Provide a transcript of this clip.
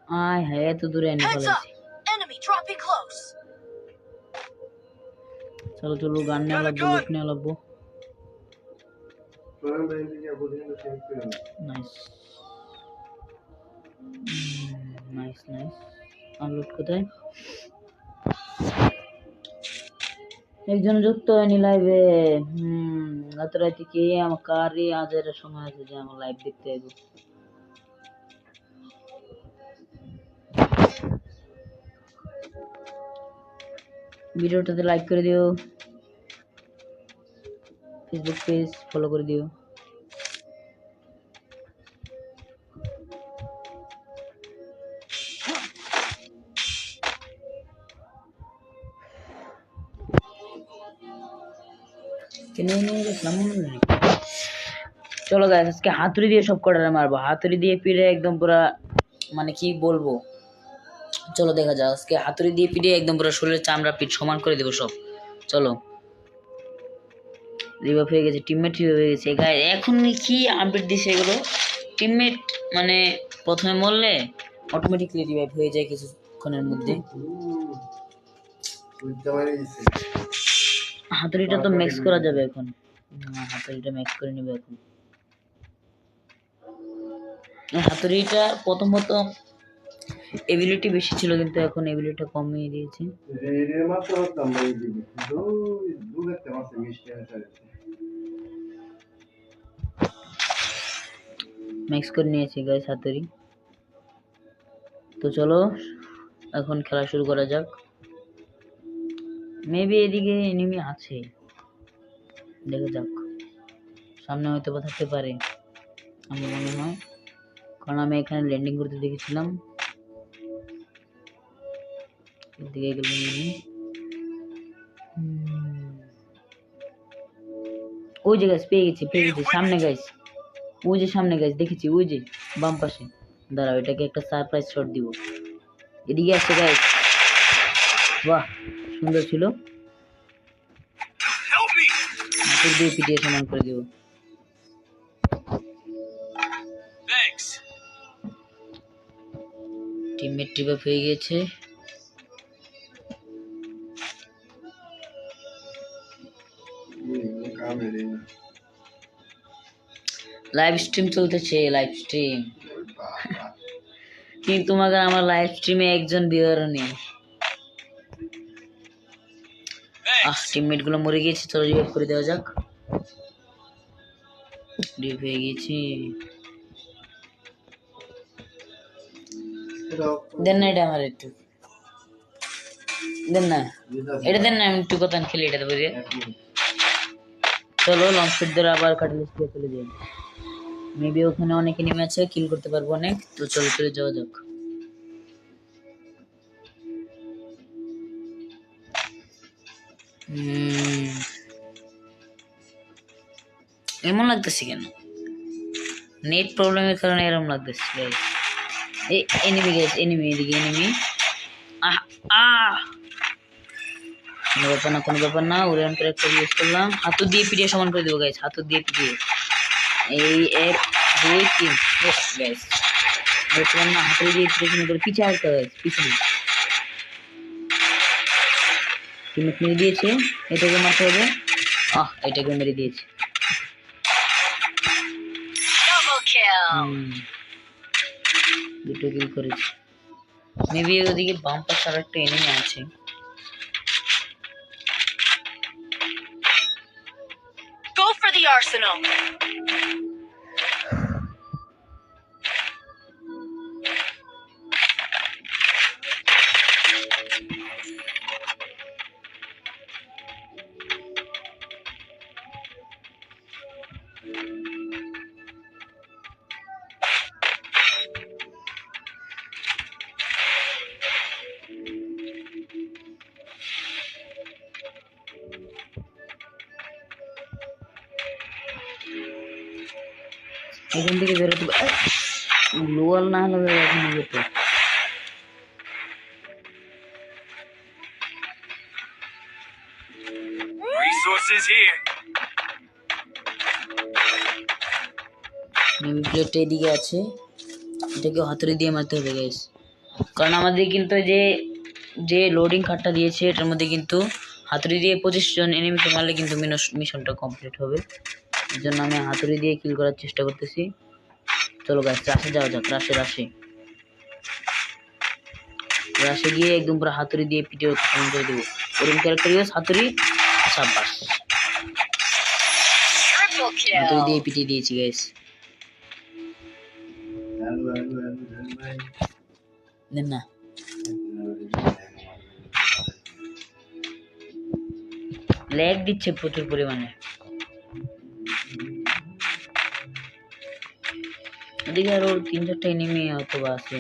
আয় হ্যাঁ এত দূরে এনে ফেলাইছি। চলো চলো গান নিয়ে লাগবো, লুট নিয়ে লাগবো। Nice nice nice. আনলুট কোথায়? একজন যুক্ত হয়নি লাইভে। এত রাতে কি আমার কারই আজের সময় আছে যে আমার লাইভ দেখতে আইবো? ভিডিওটাতে লাইক করে দিও, ফেসবুক পেজ ফলো করে দিও। চলো গাইস আজকে হাতুড়ি দিয়ে সব কটারে মারবো, হাতুড়ি দিয়ে পিড়ে একদম পুরা মানে কি বলবো। চলো দেখা যাক আজকে হাতুড়ি দিয়ে পিড়ে একদম পুরো শরীরের চামড়া পিঠ সমান করে দেবো সব। চলো রিভাইভ হয়ে গেছে, টিমমেট রিভাইভ হয়ে গেছে। গাইস এখন কি আপডেট দিছে এগুলো? টিমমেট মানে প্রথমে মরলে অটোমেটিক্যালি রিভাইভ হয়ে যায় কিছুক্ষণের মধ্যে। হাতুড়িটা তো ম্যাক্স করা যাবে এখন। হাতুড়িটা ম্যাক্স করে নেবে এখন। হাতুড়িটা প্রথমত এবিলিটি বেশি ছিল কিন্তু এখন এবিলিটিটা কমিয়ে দিয়েছে। ম্যাক্স করে নিয়েছি গাইস হাতুড়ি। তো চলো এখন খেলা শুরু করা যাক। মেবি এদিকে এনিমি আছে, দেখা যাক। সামনে হয়তো বা থাকতে পারে আমার মনে হয়, কারণ আমি এখানে ল্যান্ডিং করতে দেখেছিলাম। এদিকে গেল ওই যে গাইস পেয়ে গেছি সামনে গাইস, ওই যে সামনে গাইস দেখেছি, ওই যে বাম পাশে। দাঁড়াও এটাকে একটা সারপ্রাইজ শট দিব। এদিকে আসছে গাইস, বাহ সুন্দর ছিল। হাতের দিয়ে পিটিয়ে সমান করে দিব। টিমমেট রিভাইভ হয়ে গেছে। লাইভ স্ট্রিম চলতেছে, লাইভ স্ট্রিম কিন্তু তোমাকে আমার লাইভ স্ট্রিমে একজন ভিউয়ার নেই। টিমমেট গুলো মরে গিয়েছে, চলো রিভাইভ করে দেওয়া যাক। রিভাইভ হয়ে গেছি। দেন না এটা আমার একটু দেন না, এটা দেন না, আমি একটু কথা খেলি এটা দেবো যে। চলো লঞ্চ প্যাড ধরে আবার কাটালিস্ট দিয়ে চলে যাই। মেবি ওখানে অনেক এনিমি আছে, কিল করতে পারবো অনেক। তো চলো চলে যাওয়া যাক। এমন লাগতেছে কেন? নেট প্রবলেমের কারণে এরকম লাগতেছে গাইস। এই এনিমি গাইস, এনিমি এদিকে এনিমি। কোনো ব্যাপার না ওরিয়ন ক্যারেক্টার ইউজ করলাম। হাতু দিয়ে পিটিয়ে সমান করে দেবো গাইস, হাতু দিয়ে পিটিয়ে। এই 1 2 3 গাইস দেখলাম না, হাতু দিয়ে পিটিয়ে সমান করে। পিছে আসতে গাইস, পিছনে টিমমেট মেরে দিয়েছে, এটাকে মারতে হবে। এটাকে মেরে দিয়েছে। দুটো কিল করেছি। মেবি ওদিকে বাম পাশে আর একটা এনিমি আছে। Go for the arsenal. এখান থেকে বেরোতে লোয়াল না হলে এখন যেত। প্লেটটা এদিকে আছে, এটাকে হাতুড়ি দিয়ে মারতে হবে গাইস। কারণ আমাদের কিন্তু যে যে লোডিং কার্ডটা দিয়েছে এটার মধ্যে কিন্তু হাতুড়ি দিয়ে 25 জন এনিমিকে মারলে কিন্তু মিশনটা কমপ্লিট হবে। এর জন্য আমি হাতুড়ি দিয়ে কিল করার চেষ্টা করতেছি। চলো গাইস রাশে যাওয়া যাক, রাশে রাশে রাশে গিয়ে একদম পুরো হাতুড়ি দিয়ে পিটে খতম করে দেবো। ওরকম ক্যারেক্টার ইউজ হাতুড়ি, সাব্বাস, হাতুড়ি দিয়ে পিটিয়ে দিয়েছি গাইস। না ল্যাগ দিচ্ছে প্রচুর পরিমাণে। ওদিকে আরো 3-4টা এনিমি হয়তো বা আছে।